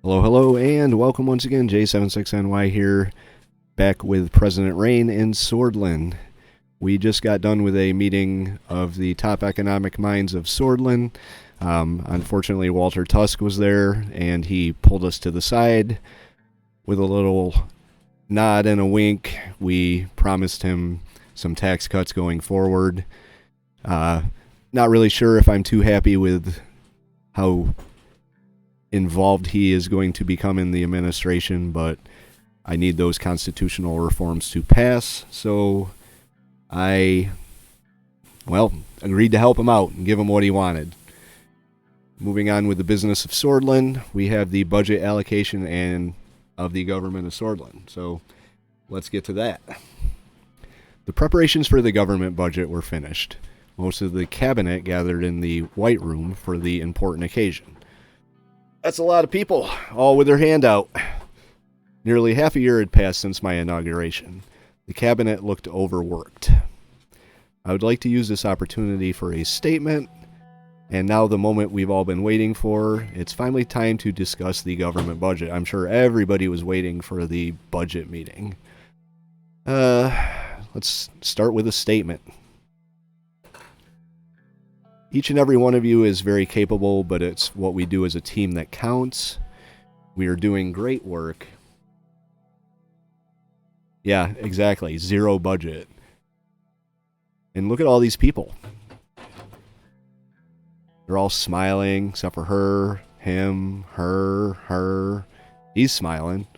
Hello, hello, and welcome once again. J76NY here, back with President Rayne in Sordland. We just got done with a meeting of the top economic minds of Sordland. Unfortunately, Walter Tusk was there, and he pulled us to the side with a little nod and a wink. We promised him some tax cuts going forward. Not really sure if I'm too happy with how involved he is going to become in the administration, but I need those constitutional reforms to pass, so I, agreed to help him out and give him what he wanted. Moving on with the business of Sordland, we have the budget allocation and of the government of Sordland, so let's get to that. The preparations for the government budget were finished. Most of the cabinet gathered in the White Room for the important occasion. That's a lot of people, all with their hand out. Nearly half a year had passed since my inauguration. The cabinet looked overworked. I would like to use this opportunity for a statement, and now the moment we've all been waiting for. It's finally time to discuss the government budget. I'm sure everybody was waiting for the budget meeting. Let's start with a statement. Each and every one of you is very capable, but it's what we do as a team that counts. We are doing great work. Yeah, exactly. Zero budget. And look at all these people. They're all smiling, except for her, him, her. He's smiling.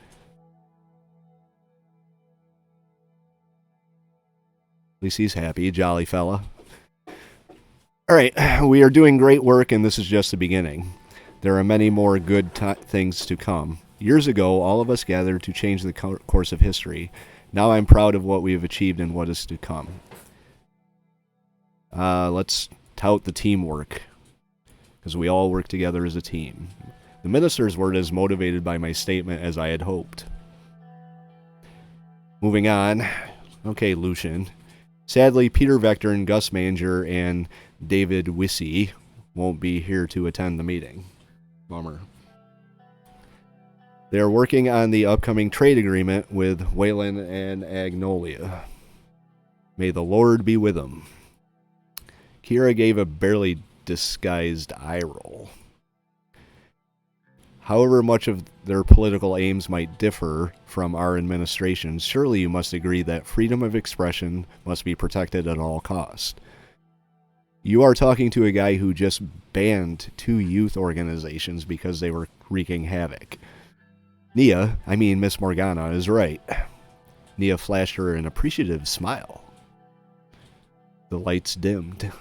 At least he's happy, jolly fella. Alright, we are doing great work, and this is just the beginning. There are many more good things to come. Years ago, all of us gathered to change the course of history. Now I'm proud of what we have achieved and what is to come. Let's tout the teamwork, because we all work together as a team. The ministers weren't as motivated by my statement as I had hoped. Moving on. Okay, Lucian. Sadly, Peter Vector and Gus Manger and David Wissey won't be here to attend the meeting. Bummer. They are working on the upcoming trade agreement with Wayland and Agnolia. May the Lord be with them. Kira gave a barely disguised eye roll. However much of their political aims might differ from our administration, surely you must agree that freedom of expression must be protected at all costs. You are talking to a guy who just banned 2 youth organizations because they were wreaking havoc. Miss Morgana, is right. Nia flashed her an appreciative smile. The lights dimmed.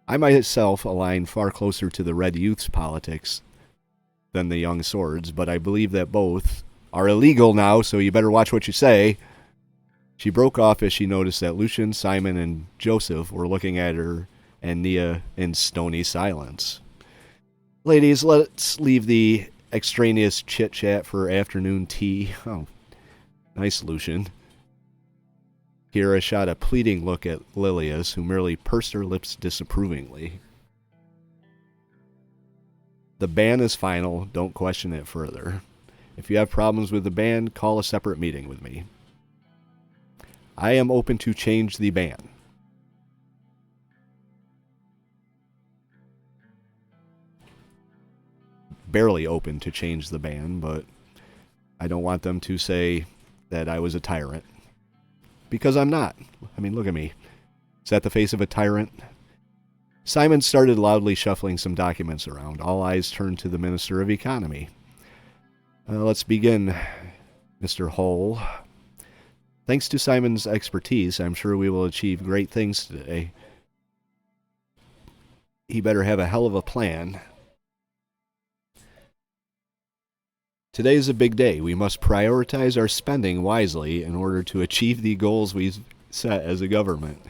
I myself align far closer to the Red Youth's politics than the Young Swords, but I believe that both are illegal now, so you better watch what you say. She broke off as she noticed that Lucian, Simon, and Joseph were looking at her and Nia in stony silence. Ladies, let's leave the extraneous chit-chat for afternoon tea. Oh, nice, Lucian. Kira shot a pleading look at Lilias, who merely pursed her lips disapprovingly. The ban is final. Don't question it further. If you have problems with the ban, call a separate meeting with me. I am open to change the ban. Barely open to change the ban, but I don't want them to say that I was a tyrant. Because I'm not. Look at me. Is that the face of a tyrant? Simon started loudly shuffling some documents around. All eyes turned to the Minister of Economy. Let's begin, Mr. Hull. Thanks to Simon's expertise, I'm sure we will achieve great things today. He better have a hell of a plan. Today is a big day. We must prioritize our spending wisely in order to achieve the goals we've set as a government,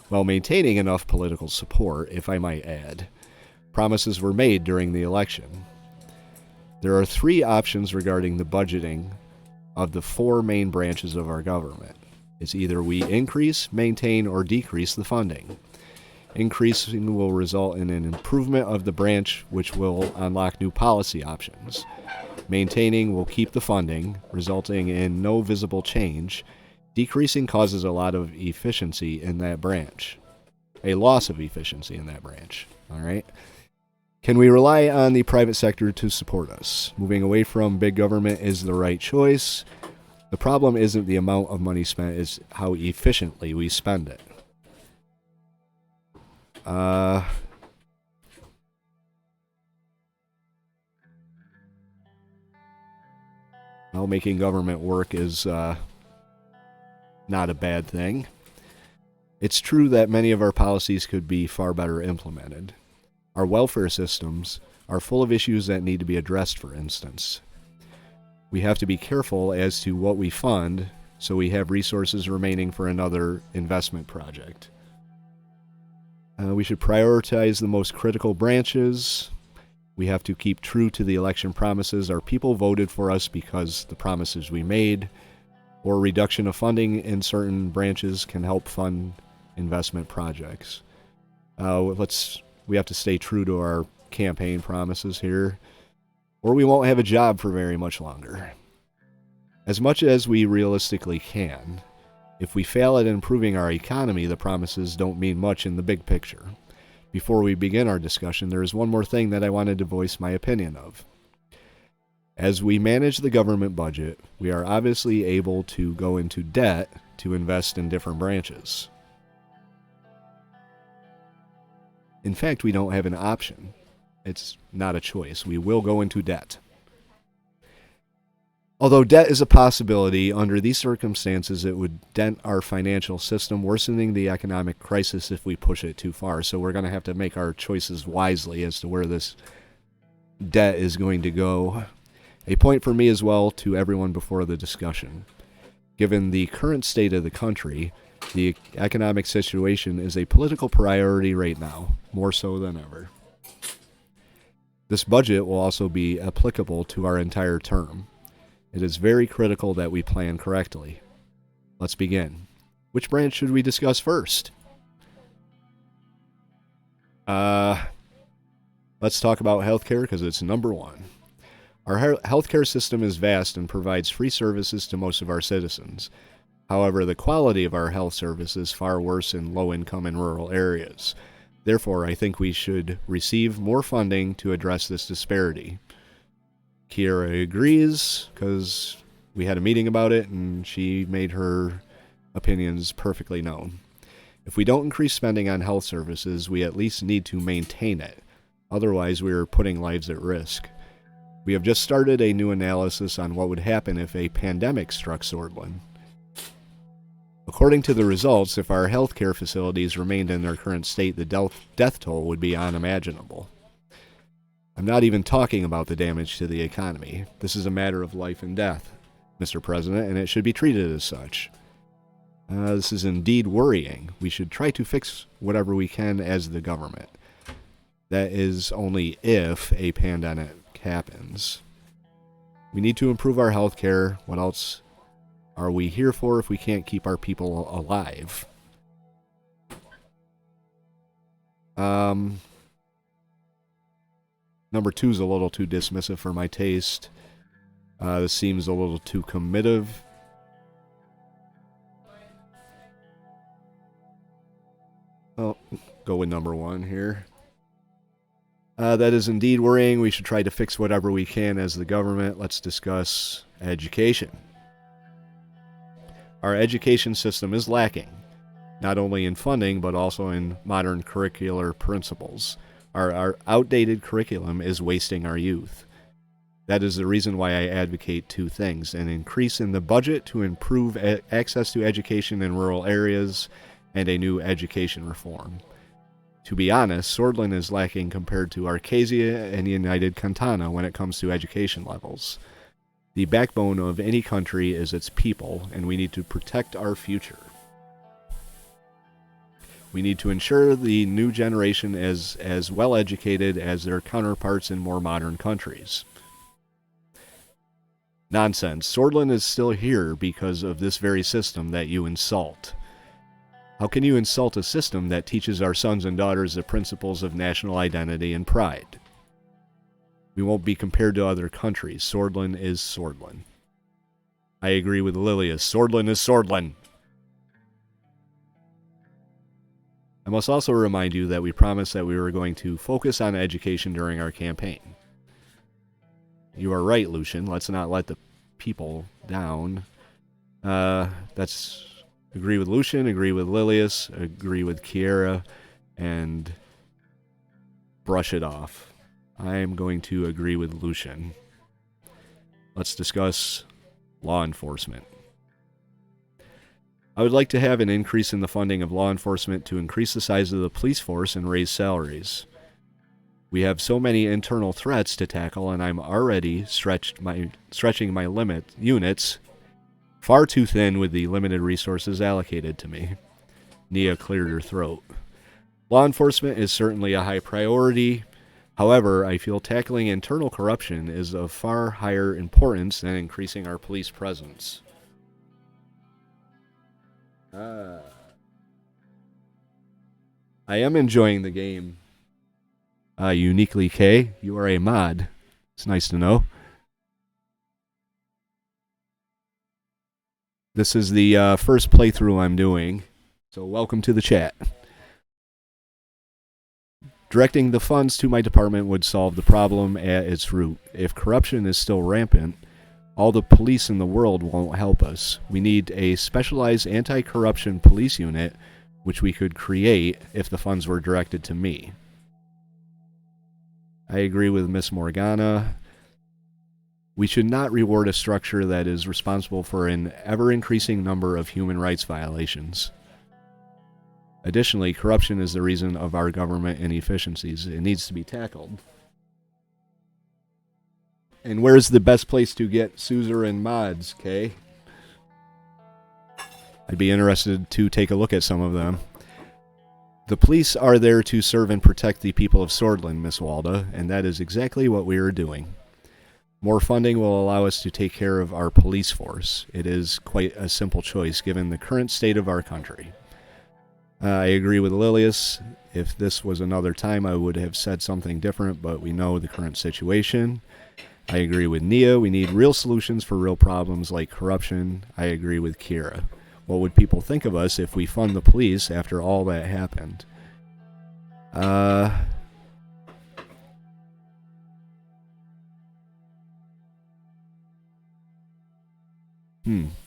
while maintaining enough political support, if I might add. Promises were made during the election. There are 3 options regarding the budgeting of the 4 main branches of our government. It's either we increase, maintain, or decrease the funding. Increasing will result in an improvement of the branch, which will unlock new policy options. Maintaining will keep the funding, resulting in no visible change. Decreasing causes a lot of efficiency in that branch. A loss of efficiency in that branch. All right? Can we rely on the private sector to support us? Moving away from big government is the right choice. The problem isn't the amount of money spent, it's how efficiently we spend it. How making government work is not a bad thing. It's true that many of our policies could be far better implemented. Our welfare systems are full of issues that need to be addressed, for instance. We have to be careful as to what we fund so we have resources remaining for another investment project. We should prioritize the most critical branches. We have to keep true to the election promises. Our people voted for us because the promises we made, or reduction of funding in certain branches can help fund investment projects. We have to stay true to our campaign promises here, or we won't have a job for very much longer. As much as we realistically can, if we fail at improving our economy, the promises don't mean much in the big picture. Before we begin our discussion, there is one more thing that I wanted to voice my opinion of. As we manage the government budget, we are obviously able to go into debt to invest in different branches. In fact, we don't have an option. It's not a choice. We will go into debt. Although debt is a possibility, under these circumstances it would dent our financial system, worsening the economic crisis if we push it too far. So we're going to have to make our choices wisely as to where this debt is going to go. A point for me as well to everyone before the discussion. Given the current state of the country, the economic situation is a political priority right now, more so than ever. This budget will also be applicable to our entire term. It is very critical that we plan correctly. Let's begin. Which branch should we discuss first? Let's talk about healthcare because it's number one. Our healthcare system is vast and provides free services to most of our citizens. However, the quality of our health service is far worse in low-income and rural areas. Therefore, I think we should receive more funding to address this disparity. Kiera agrees, because we had a meeting about it, and she made her opinions perfectly known. If we don't increase spending on health services, we at least need to maintain it. Otherwise, we are putting lives at risk. We have just started a new analysis on what would happen if a pandemic struck Sordland. According to the results, if our healthcare facilities remained in their current state, the death toll would be unimaginable. I'm not even talking about the damage to the economy. This is a matter of life and death, Mr. President, and it should be treated as such. This is indeed worrying. We should try to fix whatever we can as the government. That is only if a pandemic happens. We need to improve our health care. What else are we here for if we can't keep our people alive? Number 2 is a little too dismissive for my taste. This seems a little too combative. Oh, go with number 1 here. That is indeed worrying. We should try to fix whatever we can as the government. Let's discuss education. Our education system is lacking, not only in funding, but also in modern curricular principles. Our outdated curriculum is wasting our youth. That is the reason why I advocate 2 things: an increase in the budget to improve access to education in rural areas, and a new education reform. To be honest, Sordland is lacking compared to Arcasia and United Cantana when it comes to education levels. The backbone of any country is its people, and we need to protect our future. We need to ensure the new generation is as well educated as their counterparts in more modern countries. Nonsense. Sordland is still here because of this very system that you insult. How can you insult a system that teaches our sons and daughters the principles of national identity and pride? We won't be compared to other countries. Sordland is Sordland. I agree with Lilius. Sordland is Sordland. I must also remind you that we promised that we were going to focus on education during our campaign. You are right, Lucian. Let's not let the people down. That's agree with Lucian, agree with Lilius, agree with Kiera, and brush it off. I am going to agree with Lucian. Let's discuss law enforcement. I would like to have an increase in the funding of law enforcement to increase the size of the police force and raise salaries. We have so many internal threats to tackle, and I'm already stretching my units far too thin with the limited resources allocated to me. Nia cleared her throat. Law enforcement is certainly a high priority. However, I feel tackling internal corruption is of far higher importance than increasing our police presence. I am enjoying the game. Uniquely K, you are a mod. It's nice to know. This is the first playthrough I'm doing, so welcome to the chat. Directing the funds to my department would solve the problem at its root. If corruption is still rampant, all the police in the world won't help us. We need a specialized anti-corruption police unit, which we could create if the funds were directed to me. I agree with Miss Morgana. We should not reward a structure that is responsible for an ever-increasing number of human rights violations. Additionally, corruption is the reason of our government inefficiencies. It needs to be tackled. And where's the best place to get Suzerain mods, Kay? I'd be interested to take a look at some of them. The police are there to serve and protect the people of Sordland, Miss Walda, and that is exactly what we are doing. More funding will allow us to take care of our police force. It is quite a simple choice given the current state of our country. I agree with Lilius. If this was another time, I would have said something different, but we know the current situation. I agree with Nia. We need real solutions for real problems like corruption. I agree with Kira. What would people think of us if we fund the police after all that happened?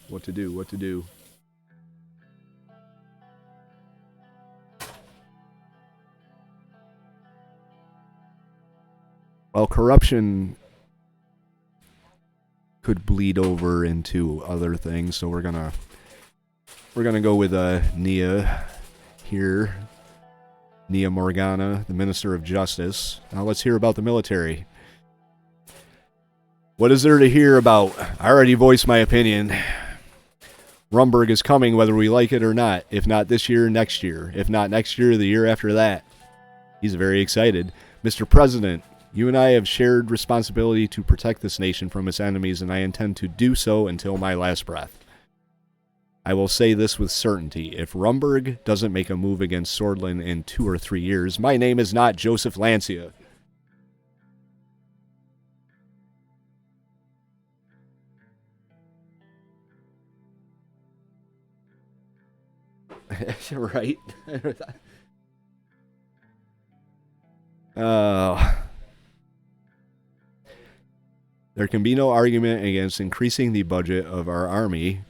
What to do? Well, corruption could bleed over into other things, so we're gonna go with Nia here. Nia Morgana, the Minister of Justice. Now let's hear about the military. What is there to hear about? I already voiced my opinion. Rumberg is coming whether we like it or not. If not this year, next year. If not next year, the year after that. He's very excited. Mr. President, you and I have shared responsibility to protect this nation from its enemies, and I intend to do so until my last breath. I will say this with certainty. If Rumberg doesn't make a move against Sordland in 2 or 3 years, my name is not Joseph Lancia. Right? There can be no argument against increasing the budget of our army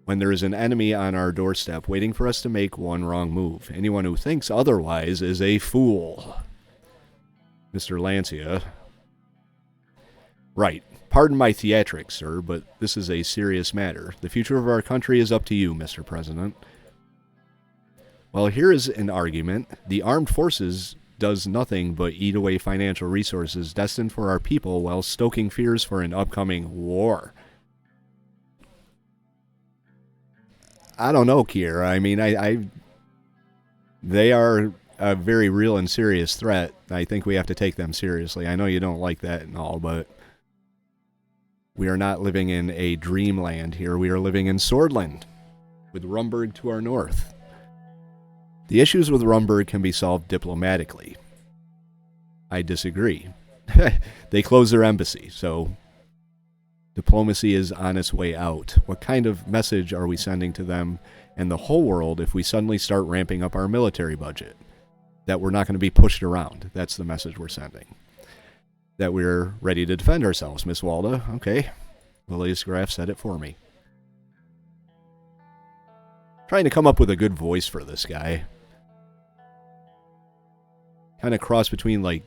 when there is an enemy on our doorstep waiting for us to make one wrong move. Anyone who thinks otherwise is a fool. Mr. Lancia. Right. Pardon my theatrics, sir, but this is a serious matter. The future of our country is up to you, Mr. President. Well, here is an argument. The armed forces does nothing but eat away financial resources destined for our people while stoking fears for an upcoming war. I don't know, Kiera. I mean, they are a very real and serious threat. I think we have to take them seriously. I know you don't like that and all, but we are not living in a dreamland here. We are living in Sordland, with Rumberg to our north. The issues with Rumberg can be solved diplomatically. I disagree. they closed their embassy, so diplomacy is on its way out. What kind of message are we sending to them and the whole world if we suddenly start ramping up our military budget? That we're not going to be pushed around. That's the message we're sending. That we're ready to defend ourselves, Miss Walda. Okay. Lily's graph said it for me. Trying to come up with a good voice for this guy. Kind of cross between, like,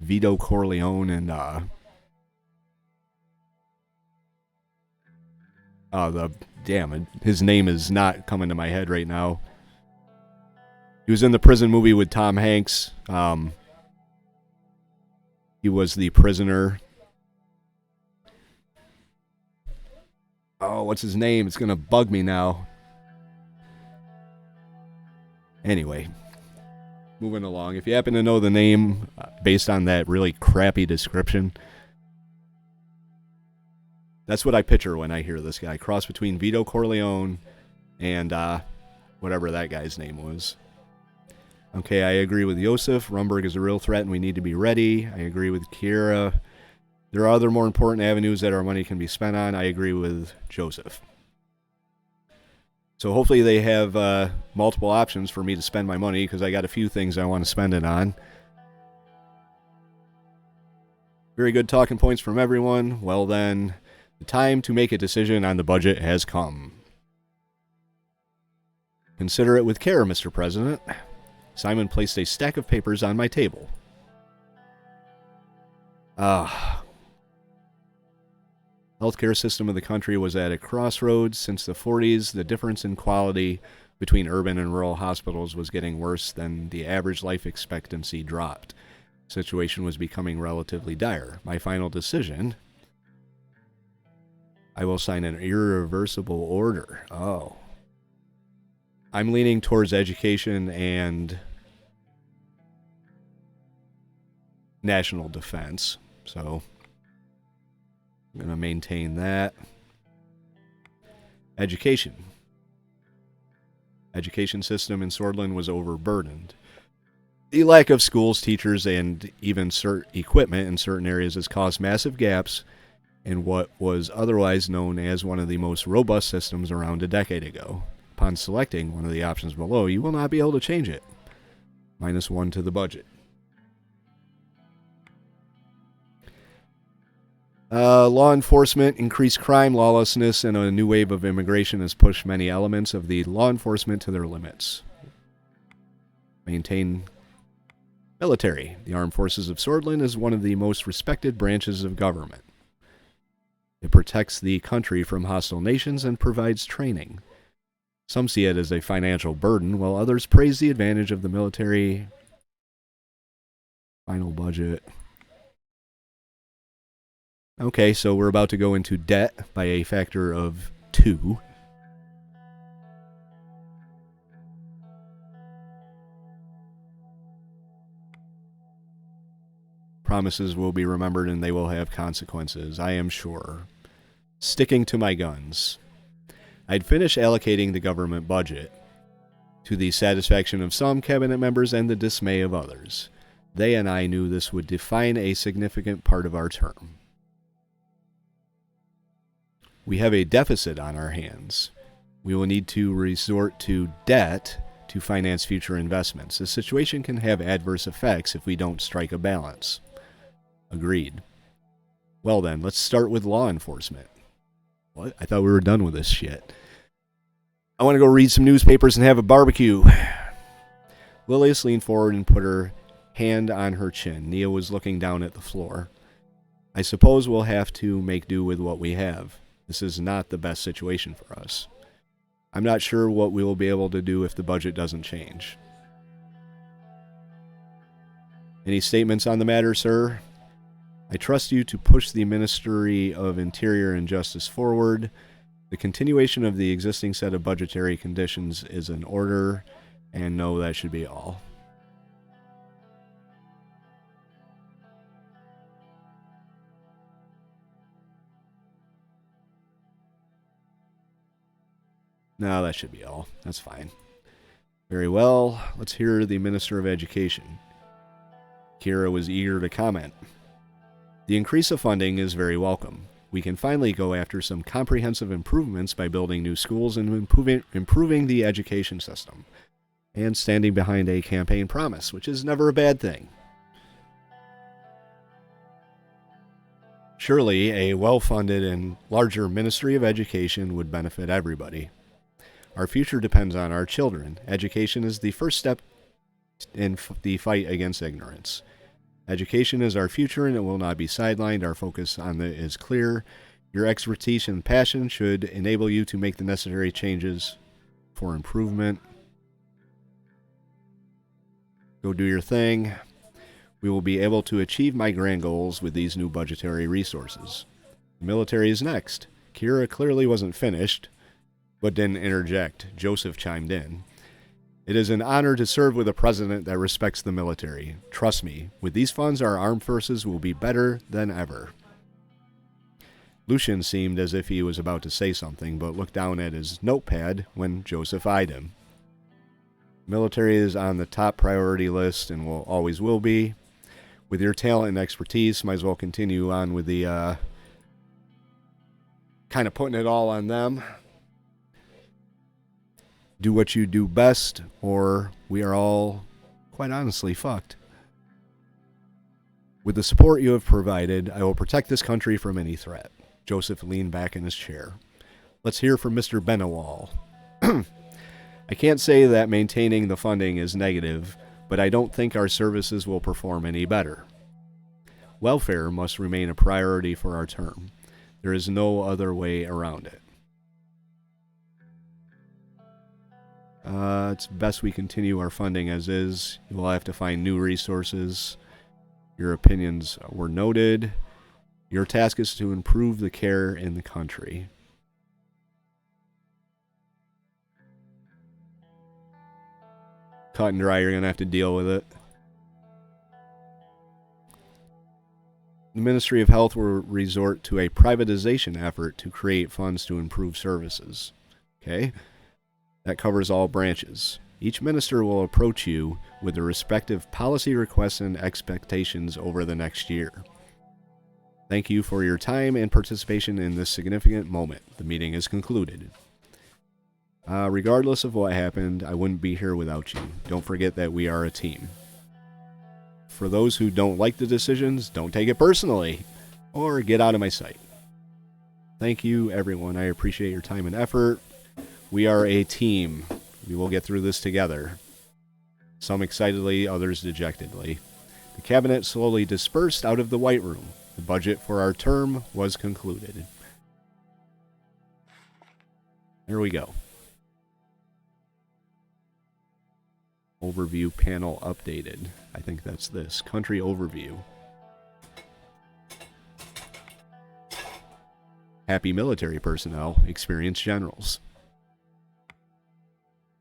Vito Corleone and, his name is not coming to my head right now. He was in the prison movie with Tom Hanks. He was the prisoner. Oh, what's his name? It's going to bug me now. Anyway, moving along. If you happen to know the name based on that really crappy description, that's what I picture when I hear this guy. Cross between Vito Corleone and whatever that guy's name was. Okay, I agree with Yosef. Rumberg is a real threat and we need to be ready. I agree with Kira. There are other more important avenues that our money can be spent on. I agree with Joseph. So hopefully they have multiple options for me to spend my money, because I got a few things I want to spend it on. Very good talking points from everyone. Well then, the time to make a decision on the budget has come. Consider it with care, Mr. President. Simon placed a stack of papers on my table. Healthcare system of the country was at a crossroads. Since the 40s, the difference in quality between urban and rural hospitals was getting worse than the average life expectancy dropped. The situation was becoming relatively dire. My final decision: I will sign an irreversible order. Oh. I'm leaning towards education and national defense, so I'm going to maintain that. Education. Education system in Sordland was overburdened. The lack of schools, teachers, and even equipment in certain areas has caused massive gaps in what was otherwise known as one of the most robust systems around a decade ago. Upon selecting one of the options below, you will not be able to change it. -1 to the budget. Law enforcement, increased crime, lawlessness, and a new wave of immigration has pushed many elements of the law enforcement to their limits. Maintain military. The Armed Forces of Sordland is one of the most respected branches of government. It protects the country from hostile nations and provides training. Some see it as a financial burden, while others praise the advantage of the military. Final budget. Okay, so we're about to go into debt by a factor of 2. Promises will be remembered and they will have consequences, I am sure. Sticking to my guns. I'd finished allocating the government budget, to the satisfaction of some cabinet members and the dismay of others. They and I knew this would define a significant part of our term. We have a deficit on our hands. We will need to resort to debt to finance future investments. The situation can have adverse effects if we don't strike a balance. Agreed. Well then, let's start with law enforcement. What? I thought we were done with this shit. I want to go read some newspapers and have a barbecue. Lilius leaned forward and put her hand on her chin. Nia was looking down at the floor. I suppose we'll have to make do with what we have. This is not the best situation for us. I'm not sure what we will be able to do if the budget doesn't change. Any statements on the matter, sir? I trust you to push the Ministry of Interior and Justice forward. The continuation of the existing set of budgetary conditions is in order, and no, that should be all. No, that should be all. That's fine. Very well. Let's hear the Minister of Education. Kira was eager to comment. The increase of funding is very welcome. We can finally go after some comprehensive improvements by building new schools and improving the education system, and standing behind a campaign promise, which is never a bad thing. Surely, a well-funded and larger Ministry of Education would benefit everybody. Our future depends on our children. Education is the first step in the fight against ignorance. Education is our future, and it will not be sidelined. Our focus on it is clear. Your expertise and passion should enable you to make the necessary changes for improvement. Go do your thing. We will be able to achieve my grand goals with these new budgetary resources. The military is next. Kira clearly wasn't finished, but didn't interject. Joseph chimed in. It is an honor to serve with a president that respects the military. Trust me, with these funds, our armed forces will be better than ever. Lucian seemed as if he was about to say something, but looked down at his notepad when Joseph eyed him. Military is on the top priority list and always will be. With your talent and expertise, might as well continue on with the kind of putting it all on them. Do what you do best, or we are all, quite honestly, fucked. With the support you have provided, I will protect this country from any threat. Joseph leaned back in his chair. Let's hear from Mr. Benawal. I can't say that maintaining the funding is negative, but I don't think our services will perform any better. Welfare must remain a priority for our term. There is no other way around it. It's best we continue our funding as is. You will have to find new resources. Your opinions were noted. Your task is to improve the care in the country. Cut and dry, you're going to have to deal with it. The Ministry of Health will resort to a privatization effort to create funds to improve services. Okay? That covers all branches. Each minister will approach you with their respective policy requests and expectations over the next year. Thank you for your time and participation in this significant moment. The meeting is concluded. Regardless of what happened, I wouldn't be here without you. Don't forget that we are a team. For those who don't like the decisions, don't take it personally, or get out of my sight. Thank you, everyone. I appreciate your time and effort. We are a team. We will get through this together. Some excitedly, others dejectedly. The cabinet slowly dispersed out of the White Room. The budget for our term was concluded. There we go. Overview panel updated. I think that's this. Country overview. Happy military personnel, experienced generals.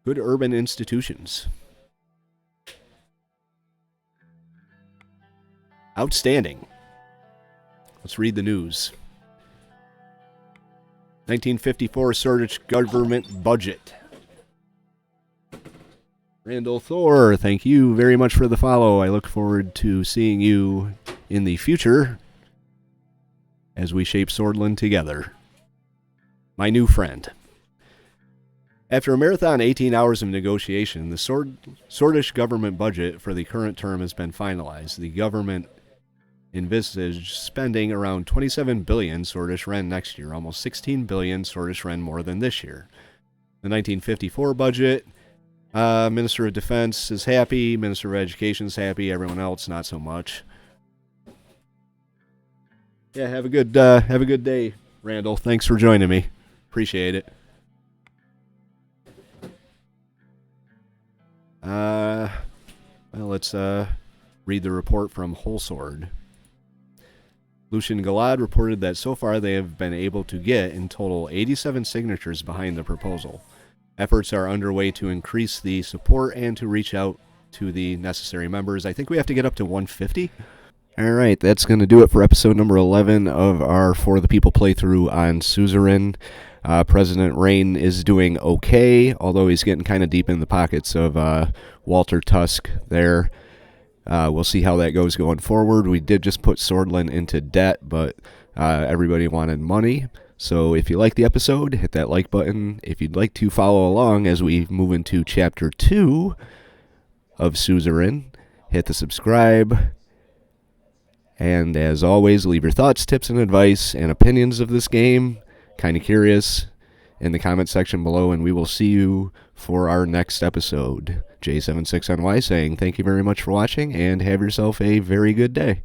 Good urban institutions. Outstanding. Let's read the news. 1954 Sordland government budget. Randall Thor, thank you very much for the follow. I look forward to seeing you in the future as we shape Sordland together. My new friend. After a marathon 18 hours of negotiation, the Sordland government budget for the current term has been finalized. The government envisaged spending around 27 billion Sordland Ren next year, almost 16 billion Sordland Ren more than this year. The 1954 budget, Minister of Defense is happy, Minister of Education is happy, everyone else not so much. Yeah, have a good day, Randall. Thanks for joining me. Appreciate it. Well, let's read the report from Wholesword. Lucian Galad reported that so far they have been able to get, in total, 87 signatures behind the proposal. Efforts are underway to increase the support and to reach out to the necessary members. I think we have to get up to 150. All right, that's going to do it for episode number 11 of our For the People playthrough on Suzerain. President Rayne is doing okay, although he's getting kind of deep in the pockets of Walter Tusk there. We'll see how that goes going forward. We did just put Sordland into debt, but everybody wanted money. So if you like the episode, hit that like button. If you'd like to follow along as we move into Chapter 2 of Suzerain, hit the subscribe. And as always, leave your thoughts, tips, and advice and opinions of this game. Kind of curious in the comment section below, and we will see you for our next episode. J76NY saying thank you very much for watching, and have yourself a very good day.